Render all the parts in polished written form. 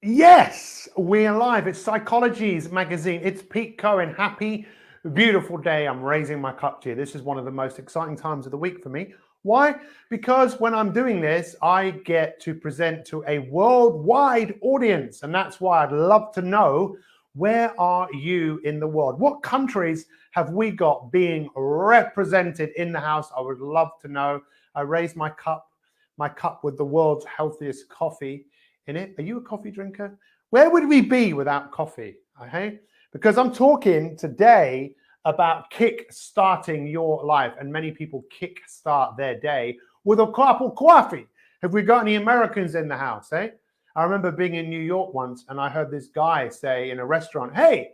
Yes, we're live. It's Psychology's magazine. It's Pete Cohen. Happy, beautiful day. I'm raising my cup to you. This is one of the most exciting times of the week for me. Why? Because when I'm doing this, I get to present to a worldwide audience. And that's why I'd love to know, where are you in the world? What countries have we got being represented in the house? I would love to know. I raise my cup with the world's healthiest coffee in it. Are you a coffee drinker? Where would we be without coffee? Okay, because I'm talking today about kick-starting your life, and many people kick-start their day with a cup of coffee. Have we got any Americans in the house? I remember being in New York once, and I heard this guy say in a restaurant, "Hey,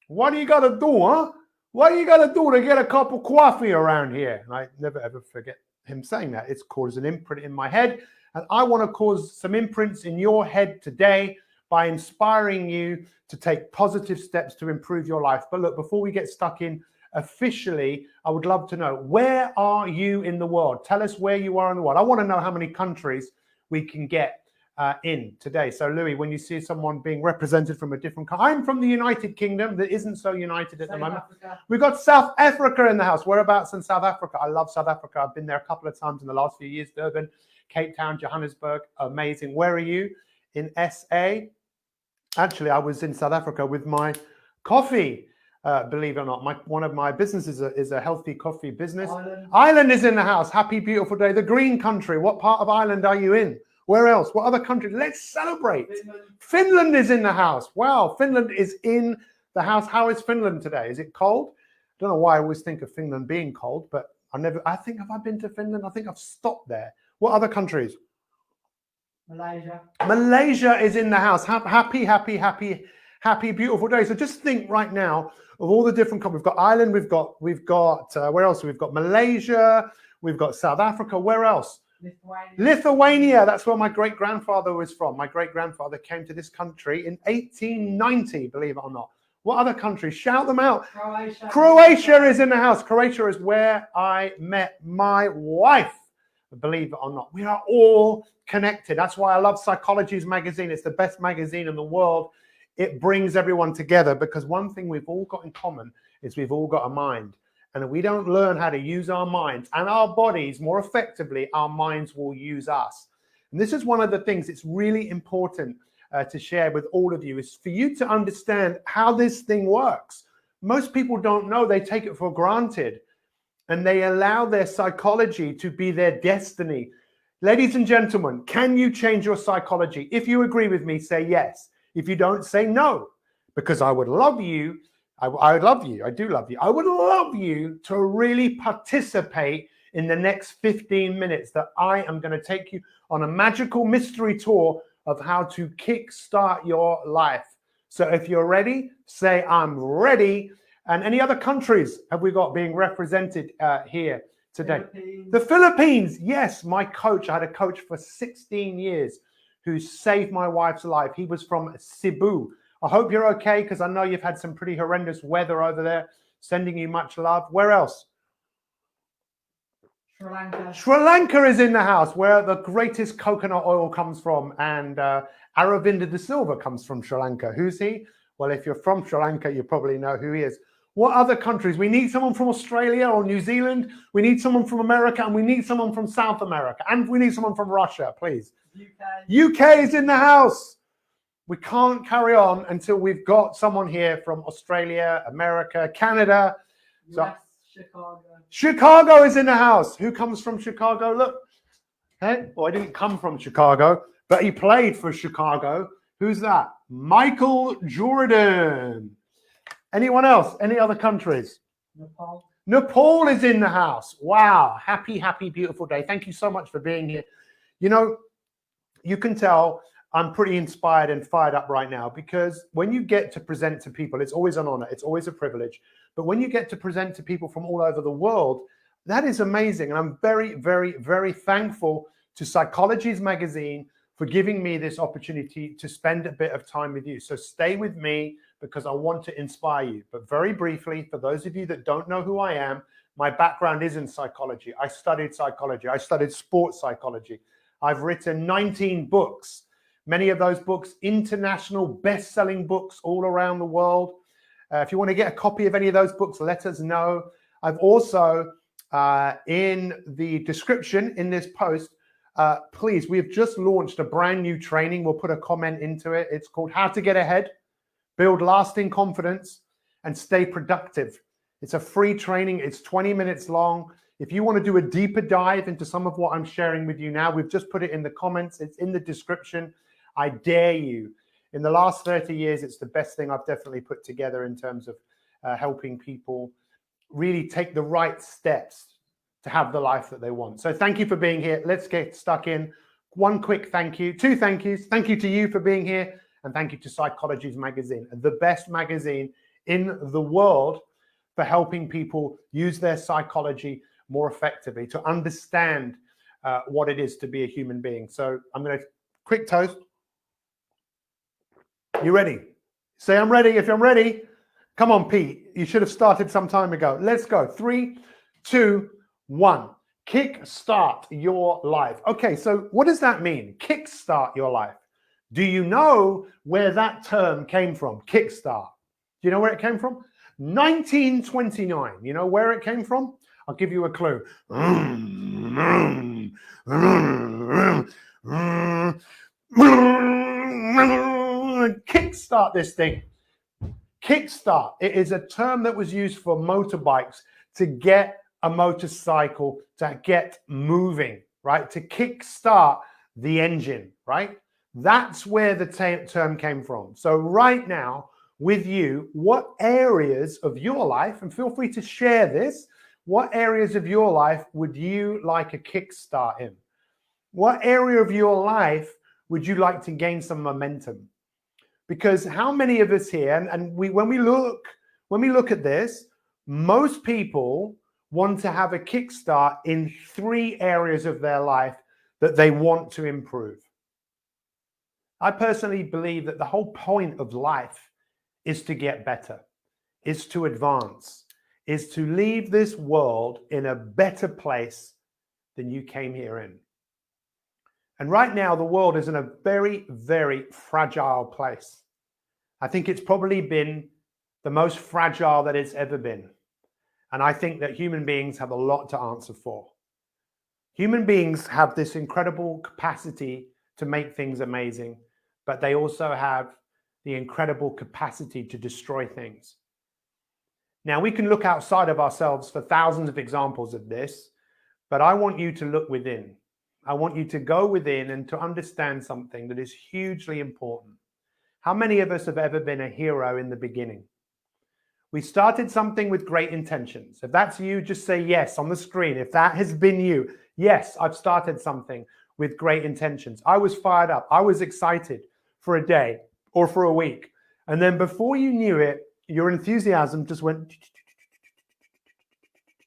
what do you got to do, huh? What do you got to do to get a cup of coffee around here?" And I never ever forget him saying that. It's caused an imprint in my head. And I want to cause some imprints in your head today by inspiring you to take positive steps to improve your life. But look, before we get stuck in officially, I would love to know, where are you in the world? Tell us where you are in the world. I want to know how many countries we can get in today. So Louis, when you see someone being represented from a different country, I'm from the United Kingdom that isn't so united at the moment. Africa. We've got South Africa in the house. Whereabouts in South Africa? I love South Africa. I've been there a couple of times in the last few years. Durban, Cape Town, Johannesburg, amazing. Where are you? In SA? Actually, I was in South Africa with my coffee. Believe it or not, one of my businesses is a healthy coffee business. Ireland is in the house. Happy, beautiful day. The green country. What part of Ireland are you in? Where else? What other country? Let's celebrate. Finland is in the house. Wow, Finland is in the house. How is Finland today? Is it cold? I don't know why I always think of Finland being cold, but I think, have I been to Finland? I think I've stopped there. What other countries? Malaysia. Malaysia is in the house. Happy, beautiful day. So just think right now of all the different countries. We've got Ireland, we've got where else? We've got Malaysia, we've got South Africa. Where else? Lithuania. That's where my great-grandfather was from. My great-grandfather came to this country in 1890, believe it or not. What other countries? Shout them out. Croatia is in the house. Croatia is where I met my wife. Believe it or not, we are all connected. That's why I love Psychology's magazine. It's the best magazine in the world. It brings everyone together, because one thing we've all got in common is we've all got a mind. And if we don't learn how to use our minds and our bodies more effectively, our minds will use us. And this is one of the things it's really important to share with all of you, is for you to understand how this thing works. Most people don't know. They take it for granted, and they allow their psychology to be their destiny. Ladies and gentlemen, can you change your psychology? If you agree with me, say yes. If you don't, say no, because I would love you. I love you. I do love you. I would love you to really participate in the next 15 minutes that I am going to take you on a magical mystery tour of how to kickstart your life. So if you're ready, say I'm ready. And any other countries have we got being represented here today? The Philippines. Yes, my coach. I had a coach for 16 years who saved my wife's life. He was from Cebu. I hope you're okay, because I know you've had some pretty horrendous weather over there. Sending you much love. Where else? Sri Lanka. Sri Lanka is in the house, where the greatest coconut oil comes from. And Aravinda de Silva comes from Sri Lanka. Who's he? Well, if you're from Sri Lanka, you probably know who he is. What other countries? We need someone from Australia or New Zealand. We need someone from America, and we need someone from South America. And we need someone from Russia, please. UK is in the house. We can't carry on until we've got someone here from Australia, America, Canada. US, Chicago. Chicago is in the house. Who comes from Chicago? Look. Hey, well, I didn't come from Chicago, but he played for Chicago. Who's that? Michael Jordan. Anyone else? Any other countries? Nepal. Nepal is in the house. Wow. Happy, beautiful day. Thank you so much for being here. You know, you can tell I'm pretty inspired and fired up right now, because when you get to present to people, it's always an honor. It's always a privilege. But when you get to present to people from all over the world, that is amazing. And I'm very, very thankful to Psychology's magazine for giving me this opportunity to spend a bit of time with you. So stay with me, because I want to inspire you. But very briefly, for those of you that don't know who I am, my background is in psychology. I studied psychology. I studied sports psychology. I've written 19 books. Many of those books, international best-selling books all around the world. If you want to get a copy of any of those books, let us know. I've also, in the description in this post, please, we've just launched a brand new training. We'll put a comment into it. It's called How to Get Ahead, Build Lasting Confidence, and Stay Productive. It's a free training. It's 20 minutes long. If you want to do a deeper dive into some of what I'm sharing with you now, we've just put it in the comments. It's in the description. I dare you. In the last 30 years, it's the best thing I've definitely put together in terms of helping people really take the right steps to have the life that they want. So thank you for being here. Let's get stuck in. One quick thank you, two thank yous. Thank you to you for being here, and thank you to Psychology's magazine, the best magazine in the world for helping people use their psychology more effectively to understand what it is to be a human being. So I'm going to quick toast. You ready? Say I'm ready if I'm ready. Come on, Pete. You should have started some time ago. Let's go. 3, 2, 1. Kickstart your life. Okay, so what does that mean? Kickstart your life. Do you know where that term came from? Kickstart. Do you know where it came from? 1929. You know where it came from? I'll give you a clue. Kickstart this thing. Kickstart. It is a term that was used for motorbikes to get a motorcycle to get moving, right? To kickstart the engine, right? That's where the term came from. So right now with you, what areas of your life, and feel free to share this, what areas of your life would you like a kickstart in? What area of your life would you like to gain some momentum? Because how many of us here, and when we look at this, most people want to have a kickstart in 3 areas of their life that they want to improve. I personally believe that the whole point of life is to get better, is to advance, is to leave this world in a better place than you came here in. And right now, the world is in a very, very fragile place. I think it's probably been the most fragile that it's ever been. And I think that human beings have a lot to answer for. Human beings have this incredible capacity to make things amazing, but they also have the incredible capacity to destroy things. Now, we can look outside of ourselves for thousands of examples of this, but I want you to look within. I want you to go within and to understand something that is hugely important. How many of us have ever been a hero in the beginning? We started something with great intentions. If that's you, just say yes on the screen. If that has been you, yes, I've started something with great intentions. I was fired up. I was excited for a day or for a week. And then before you knew it, your enthusiasm just went,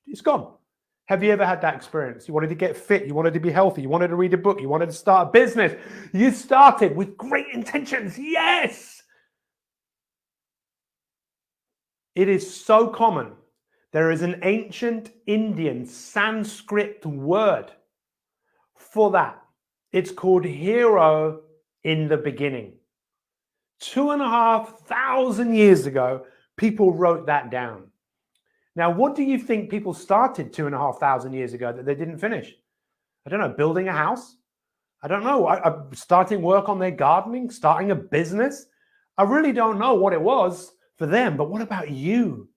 it's gone. Have you ever had that experience? You wanted to get fit, you wanted to be healthy, you wanted to read a book, you wanted to start a business. You started with great intentions. Yes. It is so common. There is an ancient Indian Sanskrit word for that. It's called hero in the beginning. 2,500 years ago, people wrote that down. Now, what do you think people started 2,500 years ago that they didn't finish? I don't know, building a house? I don't know, starting work on their gardening, starting a business? I really don't know what it was for them, but what about you?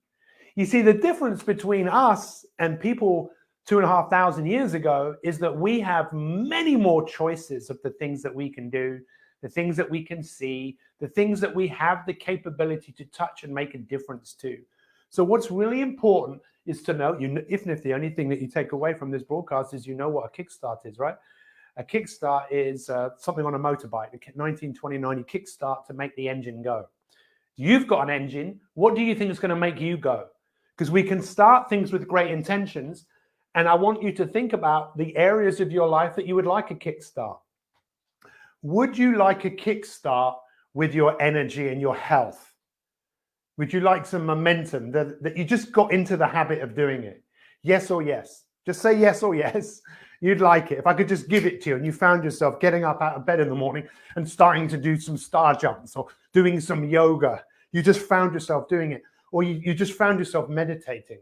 You see, the difference between us and people 2,500 years ago is that we have many more choices of the things that we can do, the things that we can see, the things that we have the capability to touch and make a difference to. So what's really important is to know, even if the only thing that you take away from this broadcast is you know what a kickstart is, right? A kickstart is something on a motorbike. 1929, you kickstart to make the engine go. You've got an engine. What do you think is going to make you go? Because we can start things with great intentions, and I want you to think about the areas of your life that you would like a kickstart. Would you like a kickstart with your energy and your health? Would you like some momentum that you just got into the habit of doing it? Yes or yes? Just say yes or yes. You'd like it if I could just give it to you and you found yourself getting up out of bed in the morning and starting to do some star jumps or doing some yoga. You just found yourself doing it. Or you just found yourself meditating.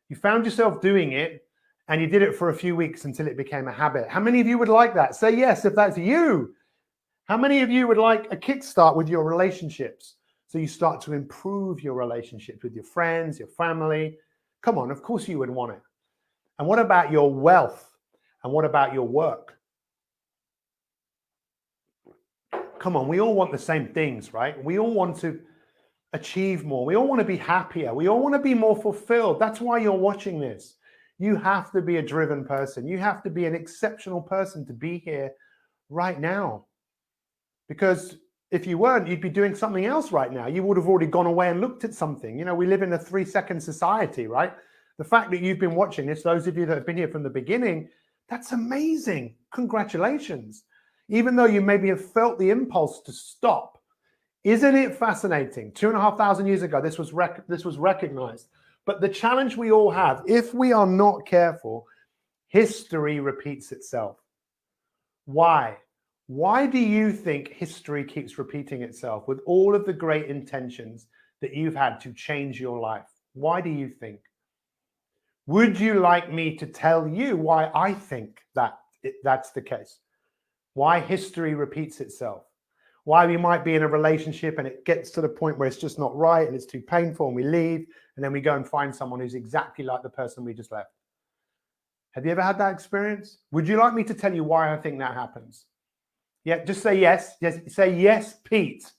You found yourself doing it and you did it for a few weeks until it became a habit. How many of you would like that? Say yes if that's you. How many of you would like a kickstart with your relationships? So you start to improve your relationships with your friends, your family. Come on, of course you would want it. And what about your wealth? And what about your work? Come on, we all want the same things, right? We all want to achieve more. We all want to be happier. We all want to be more fulfilled. That's why you're watching this. You have to be a driven person. You have to be an exceptional person to be here right now. Because if you weren't, you'd be doing something else right now. You would have already gone away and looked at something. You know, we live in a 3-second society, right? The fact that you've been watching this, those of you that have been here from the beginning, that's amazing. Congratulations. Even though you maybe have felt the impulse to stop. Isn't it fascinating? 2,500 years ago, this was recognized. But the challenge we all have, if we are not careful, history repeats itself. Why? Why do you think history keeps repeating itself with all of the great intentions that you've had to change your life? Why do you think? Would you like me to tell you why I think that that's the case? Why history repeats itself? Why we might be in a relationship and it gets to the point where it's just not right and it's too painful and we leave and then we go and find someone who's exactly like the person we just left. Have you ever had that experience? Would you like me to tell you why I think that happens? Yeah, just say yes. Yes, say yes, Pete.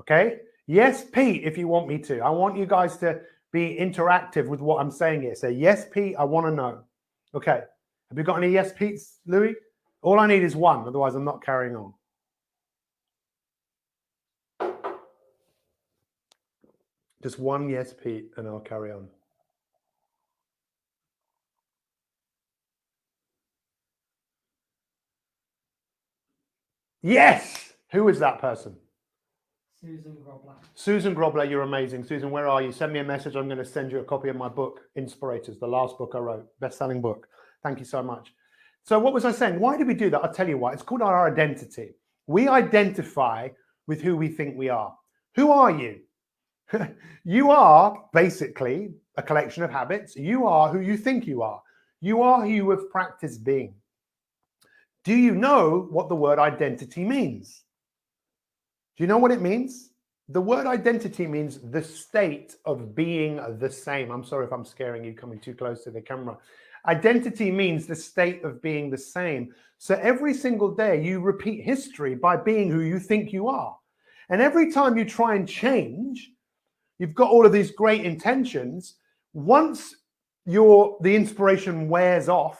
Okay? Yes, Pete, if you want me to. I want you guys to be interactive with what I'm saying here. Say yes, Pete, I want to know. Okay. Have you got any yes, Pete's, Louis? All I need is one, otherwise I'm not carrying on. Just one yes, Pete, and I'll carry on. Yes! Who is that person? Susan Grobler. Susan Grobler, you're amazing. Susan, where are you? Send me a message. I'm going to send you a copy of my book, Inspirators, the last book I wrote, best-selling book. Thank you so much. So what was I saying? Why did we do that? I'll tell you why. It's called our identity. We identify with who we think we are. Who are you? You are basically a collection of habits. You are who you think you are. You are who you have practiced being. Do you know what the word identity means? Do you know what it means? The word identity means the state of being the same. I'm sorry if I'm scaring you coming too close to the camera. Identity means the state of being the same. So every single day you repeat history by being who you think you are. And every time you try and change, you've got all of these great intentions. Once the inspiration wears off,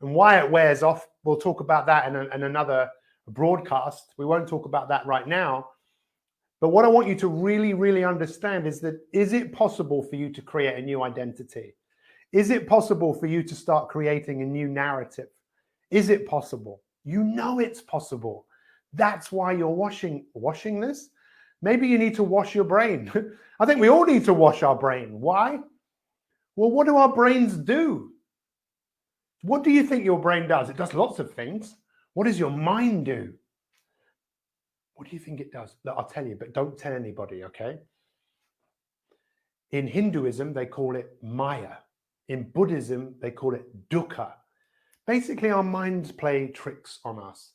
and why it wears off, we'll talk about that in another broadcast. We won't talk about that right now. But what I want you to really, really understand is that, is it possible for you to create a new identity? Is it possible for you to start creating a new narrative? Is it possible? You know it's possible. That's why you're washing this. Maybe you need to wash your brain. I think we all need to wash our brain. Why? Well, what do our brains do? What do you think your brain does? It does lots of things. What does your mind do? What do you think it does? Look, I'll tell you, but don't tell anybody, okay? In Hinduism, they call it Maya. In Buddhism, they call it dukkha. Basically, our minds play tricks on us.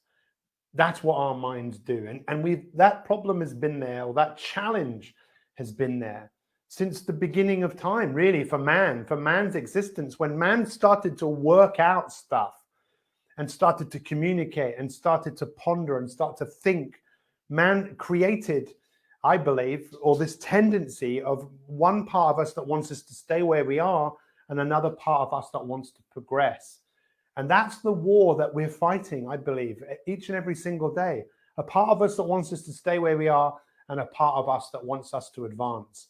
That's what our minds do. And that problem has been there, or that challenge has been there since the beginning of time, really, for man's existence. When man started to work out stuff and started to communicate and started to ponder and start to think, man created, I believe, or this tendency of one part of us that wants us to stay where we are and another part of us that wants to progress. And that's the war that we're fighting, I believe, each and every single day. A part of us that wants us to stay where we are and a part of us that wants us to advance.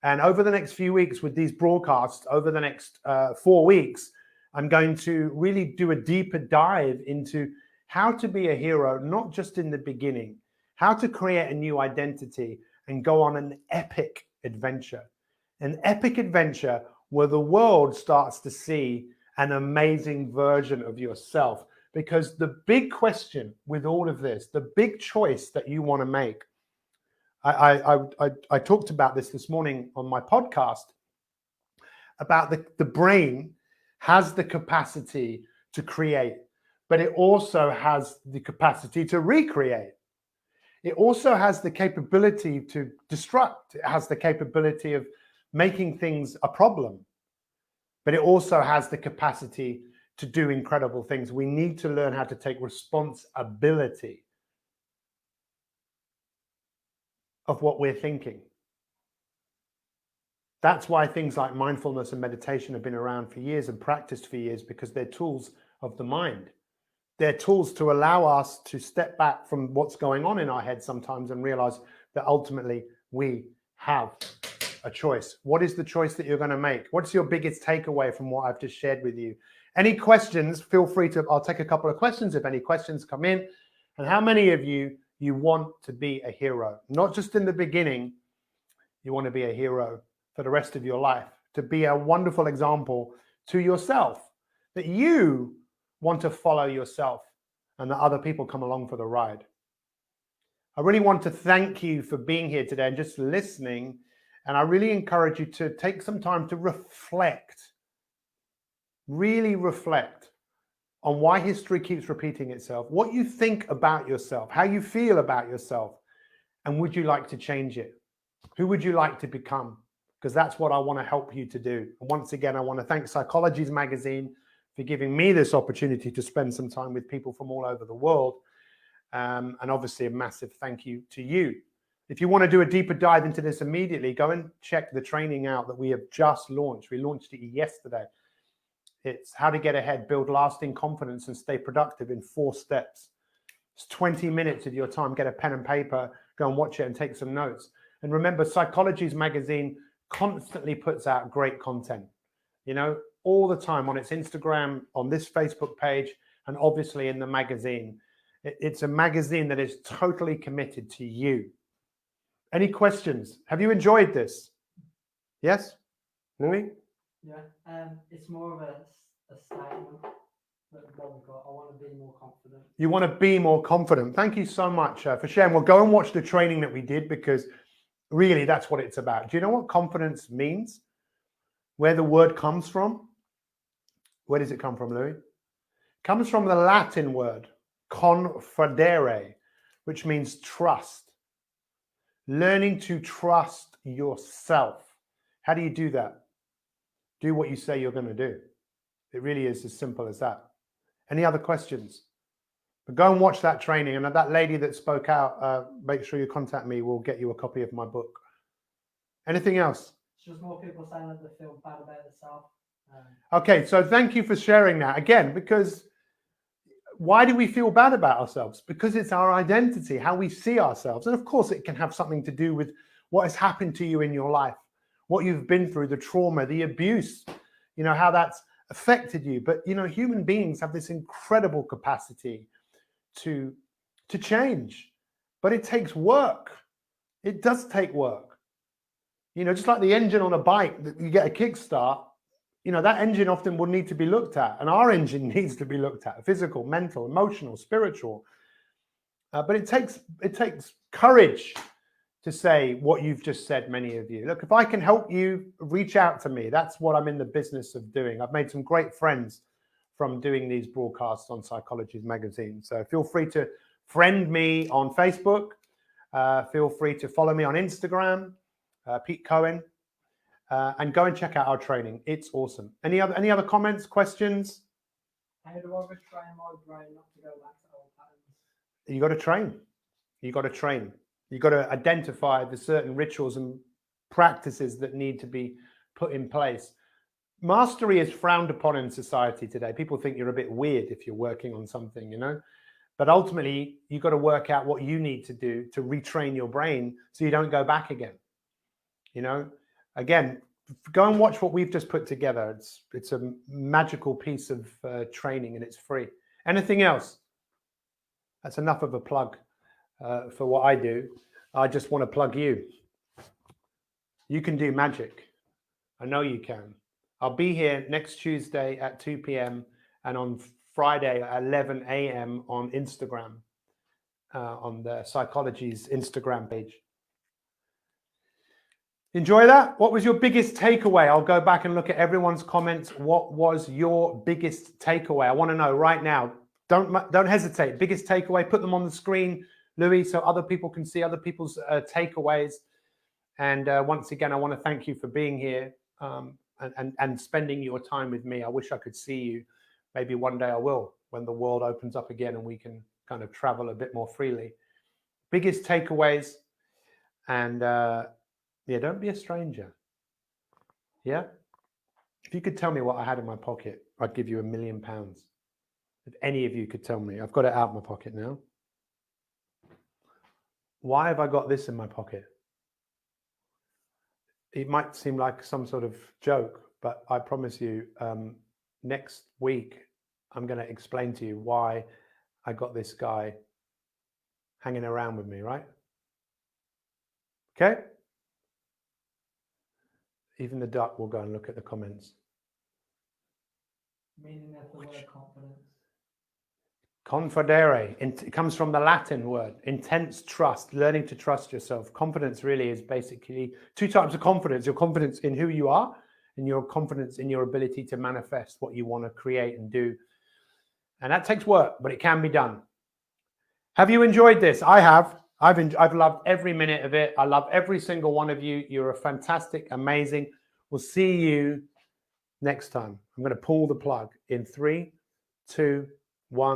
And over the next few weeks with these broadcasts, over the next 4 weeks, I'm going to really do a deeper dive into how to be a hero, not just in the beginning, how to create a new identity and go on an epic adventure where the world starts to see an amazing version of yourself. Because the big question with all of this, the big choice that you want to make, I talked about this morning on my podcast, about the brain has the capacity to create, but it also has the capacity to recreate. It also has the capability to destruct. It has the capability of making things a problem, but it also has the capacity to do incredible things. We need to learn how to take responsibility of what we're thinking. That's why things like mindfulness and meditation have been around for years and practiced for years, because they're tools of the mind. They're tools to allow us to step back from what's going on in our head sometimes and realize that ultimately we have a choice. What is the choice that you're going to make? What's your biggest takeaway from what I've just shared with you? Any questions, feel free to, I'll take a couple of questions if any questions come in. And how many of you want to be a hero? Not just in the beginning, you want to be a hero for the rest of your life, to be a wonderful example to yourself, that you want to follow yourself and that other people come along for the ride. I really want to thank you for being here today and just listening. And I really encourage you to take some time to reflect, really reflect on why history keeps repeating itself, what you think about yourself, how you feel about yourself, and would you like to change it? Who would you like to become? Because that's what I want to help you to do. And once again, I want to thank Psychologies Magazine for giving me this opportunity to spend some time with people from all over the world. And obviously a massive thank you to you. If you want to do a deeper dive into this immediately, go and check the training out that we have just launched. We launched it yesterday. It's how to get ahead, build lasting confidence, and stay productive in 4 steps. It's 20 minutes of your time. Get a pen and paper, go and watch it and take some notes. And remember, Psychologies Magazine constantly puts out great content, you know, all the time on its Instagram, on this Facebook page, and obviously in the magazine. It's a magazine that is totally committed to you. Any questions? Have you enjoyed this? Yes? Louis? Yeah, it's more of a statement that what we've got. I want to be more confident. You want to be more confident. Thank you so much for sharing. Well, go and watch the training that we did, because really that's what it's about. Do you know what confidence means? Where the word comes from? Where does it come from, Louis? It comes from the Latin word confidere, which means trust. Learning to trust yourself. How do you do that? Do what you say you're going to do. It really is as simple as that. Any other questions? But go and watch that training. And that lady that spoke out, make sure you contact me. We'll get you a copy of my book. Anything else? It's just more people saying that they feel bad about themselves. Okay, so thank you for sharing that. Again, because why do we feel bad about ourselves? Because it's our identity, how we see ourselves. And of course, it can have something to do with what has happened to you in your life, what you've been through, the trauma, the abuse, you know, how that's affected you. But, you know, human beings have this incredible capacity to change. But it takes work. It does take work. You know, just like the engine on a bike, that you get a kickstart, you know, that engine often will need to be looked at. And our engine needs to be looked at: physical, mental, emotional, spiritual. But it takes courage to say what you've just said, many of you. Look, if I can help you, reach out to me. That's what I'm in the business of doing. I've made some great friends from doing these broadcasts on Psychologies Magazine. So feel free to friend me on Facebook. Feel free to follow me on Instagram, Pete Cohen, and go and check out our training. It's awesome. Any other comments, questions? How do I retrain my brain not to go back to old patterns? You got to train. You got to train. You got to identify the certain rituals and practices that need to be put in place. Mastery is frowned upon in society today. People think you're a bit weird if you're working on something, you know. But ultimately, you've got to work out what you need to do to retrain your brain so you don't go back again. You know, again, go and watch what we've just put together. It's a magical piece of training, and it's free. Anything else? That's enough of a plug for what I do. I just want to plug you. You can do magic. I know you can. I'll be here next Tuesday at 2 p.m. and on Friday at 11 a.m. on Instagram, on the Psychology's Instagram page. Enjoy that. What was your biggest takeaway? I'll go back and look at everyone's comments. What was your biggest takeaway? I want to know right now. Don't hesitate. Biggest takeaway, put them on the screen, Louis, so other people can see other people's takeaways. And once again, I want to thank you for being here and spending your time with me. I wish I could see you. Maybe one day I will, when the world opens up again and we can kind of travel a bit more freely. Biggest takeaways, and yeah, don't be a stranger. Yeah? If you could tell me what I had in my pocket, I'd give you £1 million. If any of you could tell me, I've got it out of my pocket now. Why have I got this in my pocket? It might seem like some sort of joke, but I promise you, next week, I'm going to explain to you why I got this guy hanging around with me, right? Okay? Even the duck will go and look at the comments. Meaning of the word confidence. Confidere, it comes from the Latin word, intense trust, learning to trust yourself. Confidence really is basically two types of confidence: your confidence in who you are and your confidence in your ability to manifest what you want to create and do. And that takes work, but it can be done. Have you enjoyed this? I have. I've loved every minute of it. I love every single one of you. You're a fantastic, amazing. We'll see you next time. I'm going to pull the plug in 3, 2, 1.